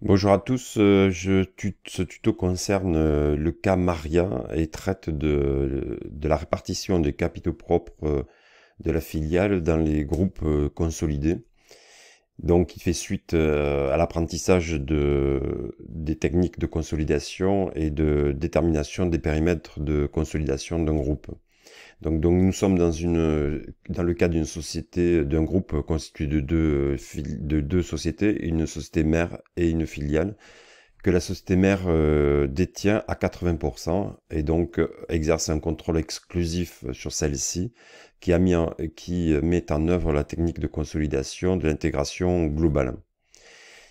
Bonjour à tous, ce tuto concerne le cas Maria et traite de la répartition des capitaux propres de la filiale dans les groupes consolidés. Donc il fait suite à l'apprentissage des techniques de consolidation et de détermination des périmètres de consolidation d'un groupe. Donc nous sommes dans le cas d'une société, d'un groupe constitué de deux sociétés, une société mère et une filiale que la société mère détient à 80% et donc exerce un contrôle exclusif sur celle-ci qui met en œuvre la technique de consolidation de l'intégration globale.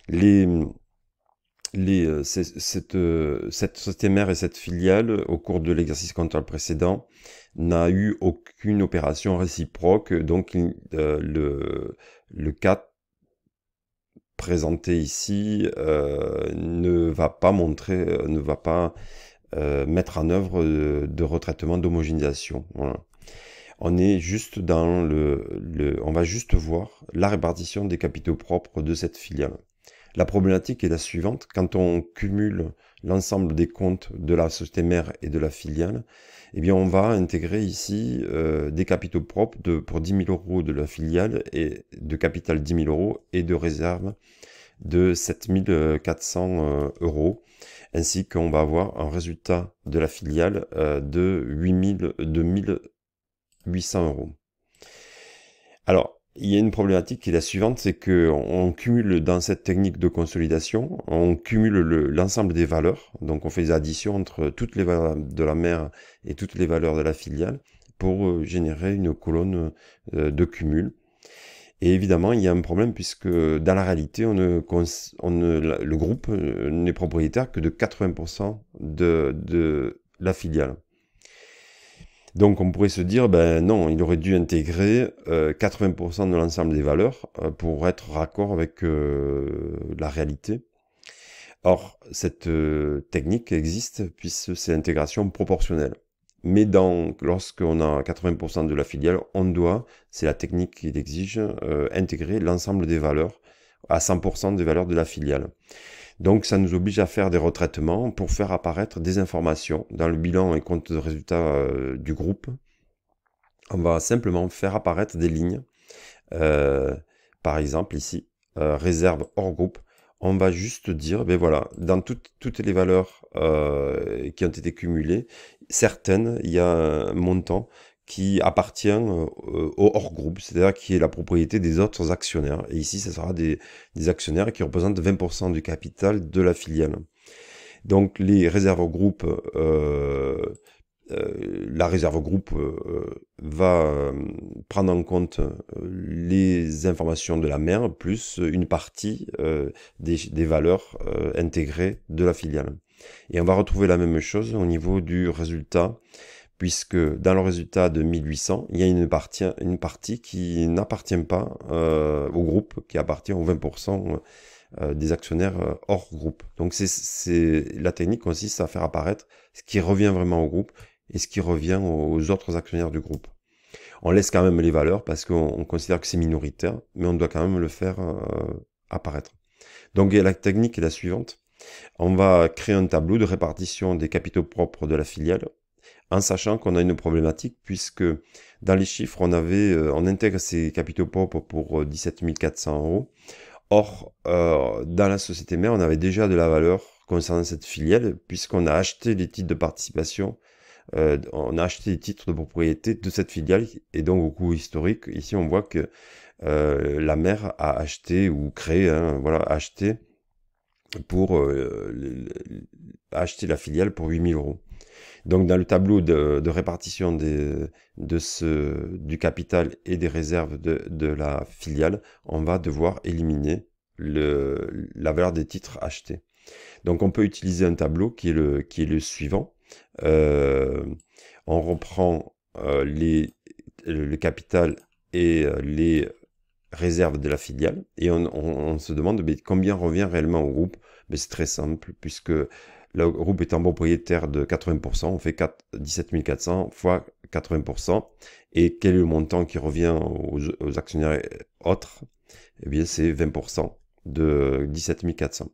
Les, cette société mère et cette filiale, au cours de l'exercice comptable précédent, n'a eu aucune opération réciproque, donc le cas présenté ici ne va pas mettre en œuvre de retraitement d'homogénéisation. Voilà. On est juste on va juste voir la répartition des capitaux propres de cette filiale. La problématique est la suivante: quand on cumule l'ensemble des comptes de la société mère et de la filiale, eh bien on va intégrer ici des capitaux propres pour 10 000 euros de la filiale et de capital 10 000 euros et de réserve de 7 400 euros, ainsi qu'on va avoir un résultat de la filiale de 800 euros. Alors, il y a une problématique qui est la suivante, c'est qu'on cumule dans cette technique de consolidation, on cumule l'ensemble des valeurs, donc on fait des additions entre toutes les valeurs de la mère et toutes les valeurs de la filiale pour générer une colonne de cumul. Et évidemment, il y a un problème puisque dans la réalité, le groupe n'est propriétaire que de 80% de la filiale. Donc on pourrait se dire, ben non, il aurait dû intégrer 80% de l'ensemble des valeurs pour être raccord avec la réalité. Or, cette technique existe puisque c'est l'intégration proportionnelle. Mais lorsqu'on a 80% de la filiale, on doit, c'est la technique qui l'exige, intégrer l'ensemble des valeurs à 100% des valeurs de la filiale. Donc ça nous oblige à faire des retraitements pour faire apparaître des informations dans le bilan et compte de résultat du groupe. On va simplement faire apparaître des lignes. Par exemple ici, réserve hors groupe. On va juste dire, ben voilà, dans toutes les valeurs qui ont été cumulées, certaines, il y a un montant qui appartient au hors groupe, c'est-à-dire qui est la propriété des autres actionnaires. Et ici, ce sera des actionnaires qui représentent 20% du capital de la filiale. Donc les réserves au groupe, la réserve au groupe va prendre en compte les informations de la mère plus une partie des valeurs intégrées de la filiale. Et on va retrouver la même chose au niveau du résultat, puisque dans le résultat de 1800, il y a une partie qui n'appartient pas au groupe, qui appartient aux 20% des actionnaires hors groupe. Donc la technique consiste à faire apparaître ce qui revient vraiment au groupe et ce qui revient aux autres actionnaires du groupe. On laisse quand même les valeurs parce qu'on considère que c'est minoritaire, mais on doit quand même le faire apparaître. Donc la technique est la suivante. On va créer un tableau de répartition des capitaux propres de la filiale, en sachant qu'on a une problématique puisque dans les chiffres, on intègre ces capitaux propres pour 17 400 euros. Or, dans la société mère, on avait déjà de la valeur concernant cette filiale puisqu'on a acheté les titres de participation, on a acheté les titres de propriété de cette filiale et donc au coût historique, ici on voit que la mère a acheté ou créé, voilà, acheté pour acheter la filiale pour 8 000 euros. Donc dans le tableau de répartition du capital et des réserves de la filiale, on va devoir éliminer la valeur des titres achetés. Donc on peut utiliser un tableau qui est le suivant. On reprend le capital et les réserves de la filiale et on se demande combien revient réellement au groupe. Mais c'est très simple puisque le groupe étant propriétaire de 80%, on fait 17 400 fois 80%. Et quel est le montant qui revient aux actionnaires autres? Eh bien, c'est 20% de 17 400.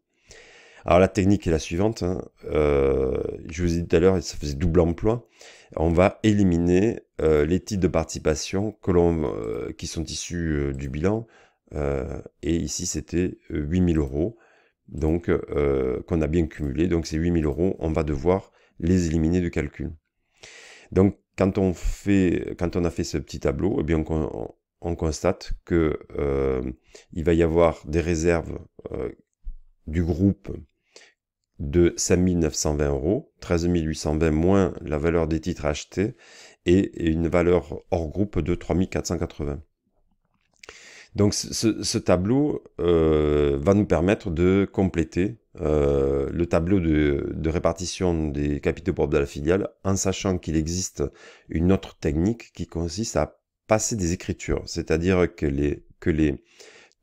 Alors la technique est la suivante, hein. Je vous ai dit tout à l'heure, ça faisait double emploi. On va éliminer les titres de participation qui sont issus du bilan. Et ici, c'était 8000 euros, donc qu'on a bien cumulé. Donc ces 8000 euros, on va devoir les éliminer du calcul. Donc quand on a fait ce petit tableau, eh bien on constate que il va y avoir des réserves du groupe de 5 920 euros, 13 820 moins la valeur des titres achetés et une valeur hors groupe de 3 480. Donc ce tableau va nous permettre de compléter le tableau de répartition des capitaux propres de la filiale, en sachant qu'il existe une autre technique qui consiste à passer des écritures, c'est-à-dire que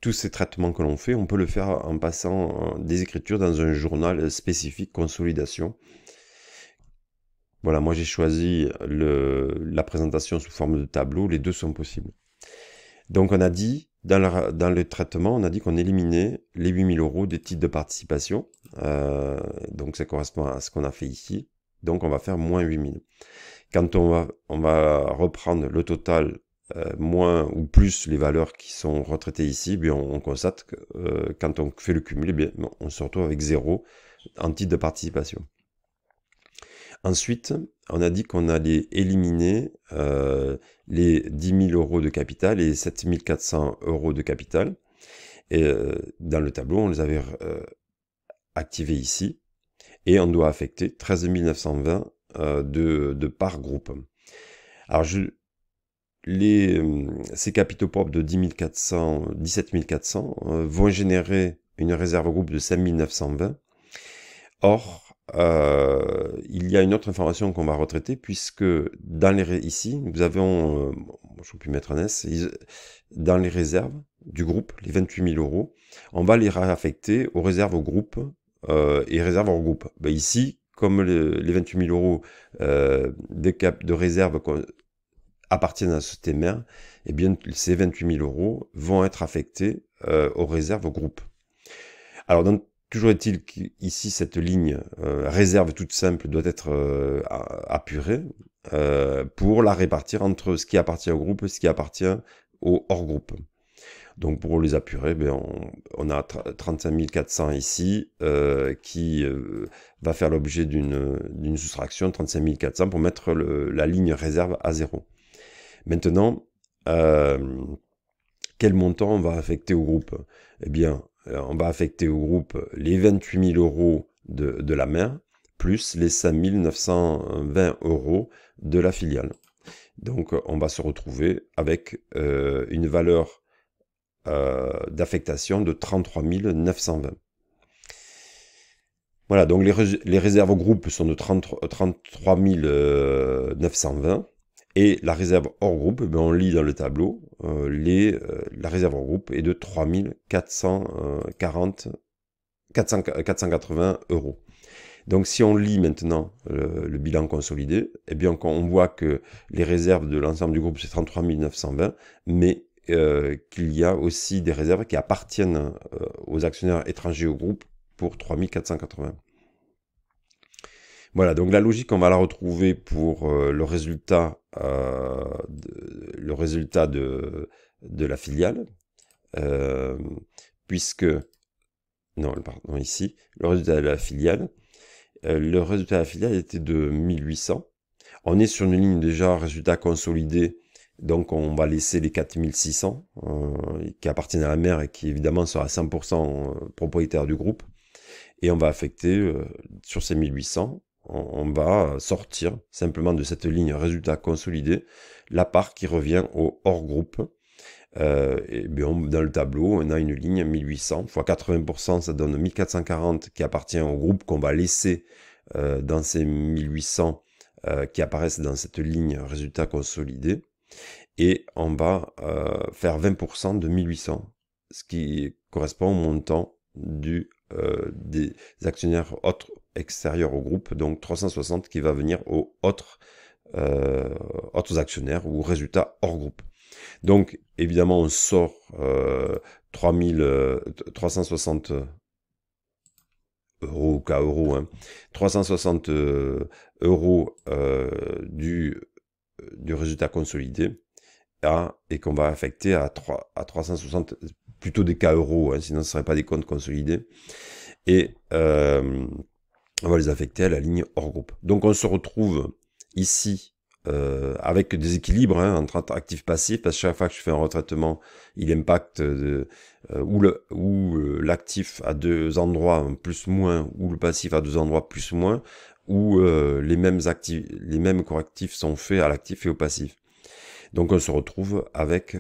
tous ces traitements que l'on fait, on peut le faire en passant des écritures dans un journal spécifique consolidation. Voilà, moi j'ai choisi la présentation sous forme de tableau, les deux sont possibles. Donc on a dit, dans le traitement, on a dit qu'on éliminait les 8000 euros des titres de participation. Donc ça correspond à ce qu'on a fait ici. Donc on va faire moins 8000. Quand on va reprendre le total moins ou plus les valeurs qui sont retraitées ici, bien on constate que quand on fait le cumul, bien, on se retrouve avec 0 en titre de participation. Ensuite, on a dit qu'on allait éliminer les 10 000 euros de capital et 7 400 euros de capital. Et dans le tableau, on les avait activés ici. Et on doit affecter 13 920 de par groupe. Alors, ces capitaux propres de 17 400 vont générer une réserve groupe de 5 920. Or, il y a une autre information qu'on va retraiter, puisque ici, nous avons, je peux plus mettre un S, dans les réserves du groupe, les 28 000 euros, on va les réaffecter aux réserves au groupe et réserves hors groupe. Ben ici, comme les 28 000 euros de réserve appartiennent à la société mère, eh bien, ces 28 000 euros vont être affectés aux réserves au groupe. Alors, toujours est-il qu'ici, cette ligne réserve toute simple doit être apurée pour la répartir entre ce qui appartient au groupe et ce qui appartient au hors groupe. Donc pour les apurer, ben on a 35 400 ici qui va faire l'objet d'une soustraction, 35 400 pour mettre la ligne réserve à 0. Maintenant, quel montant on va affecter au groupe? Eh bien, on va affecter au groupe les 28 000 euros de la mère, plus les 5 920 euros de la filiale. Donc, on va se retrouver avec une valeur d'affectation de 33 920. Voilà, donc les réserves au groupe sont de 33 920. Et la réserve hors groupe, ben on lit dans le tableau, la réserve hors groupe est de 3 480 euros. Donc si on lit maintenant le bilan consolidé, eh bien on voit que les réserves de l'ensemble du groupe c'est 33 920, mais qu'il y a aussi des réserves qui appartiennent aux actionnaires étrangers au groupe pour 3 480. Voilà, donc la logique, on va la retrouver pour le résultat de la filiale, puisque, non, pardon, ici, le résultat de la filiale, était de 1800. On est sur une ligne déjà résultat consolidé, donc on va laisser les 4600 qui appartiennent à la mère et qui évidemment sera 100% propriétaire du groupe. Et on va affecter sur ces 1800, on va sortir simplement de cette ligne résultat consolidé la part qui revient au hors groupe. Et bien dans le tableau, on a une ligne 1800 fois 80%, ça donne 1440 qui appartient au groupe qu'on va laisser dans ces 1800 qui apparaissent dans cette ligne résultat consolidé. Et on va faire 20% de 1800, ce qui correspond au montant des actionnaires autres extérieurs au groupe, donc 360 qui va venir aux autres actionnaires ou résultats hors groupe. Donc évidemment on sort 360 euros, cas euros, hein, 360 euros du résultat consolidé et qu'on va affecter à 360, plutôt des cas euros, hein, sinon ce ne serait pas des comptes consolidés. Et on va les affecter à la ligne hors groupe. Donc on se retrouve ici avec des équilibres hein, entre actifs-passifs, parce que chaque fois que je fais un retraitement, il impacte l'actif à deux endroits plus-moins, ou le passif à deux endroits plus-moins, où les mêmes correctifs sont faits à l'actif et au passif. Donc on se retrouve avec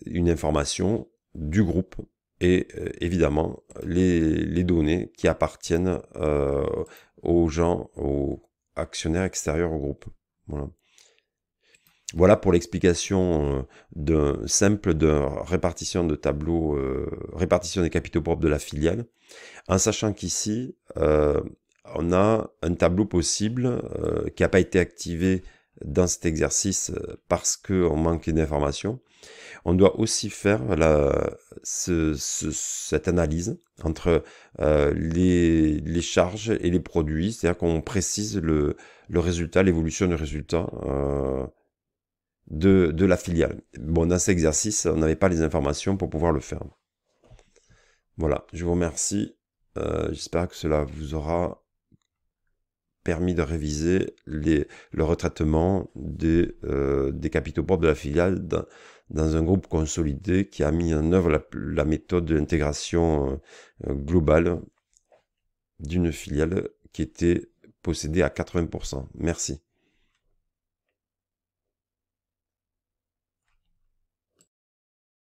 une information du groupe et évidemment les données qui appartiennent aux gens, aux actionnaires extérieurs au groupe. Voilà. Voilà pour l'explication simple de répartition de tableau, répartition des capitaux propres de la filiale, en sachant qu'ici, on a un tableau possible qui n'a pas été activé dans cet exercice parce qu'on manquait d'informations. On doit aussi faire cette analyse entre les charges et les produits, c'est-à-dire qu'on précise le résultat, l'évolution du résultat de la filiale. Bon, dans cet exercice, on n'avait pas les informations pour pouvoir le faire. Voilà, je vous remercie. J'espère que cela vous aura permis de réviser le retraitement des capitaux propres de la filiale dans un groupe consolidé qui a mis en œuvre la méthode de l'intégration globale d'une filiale qui était possédée à 80%. Merci.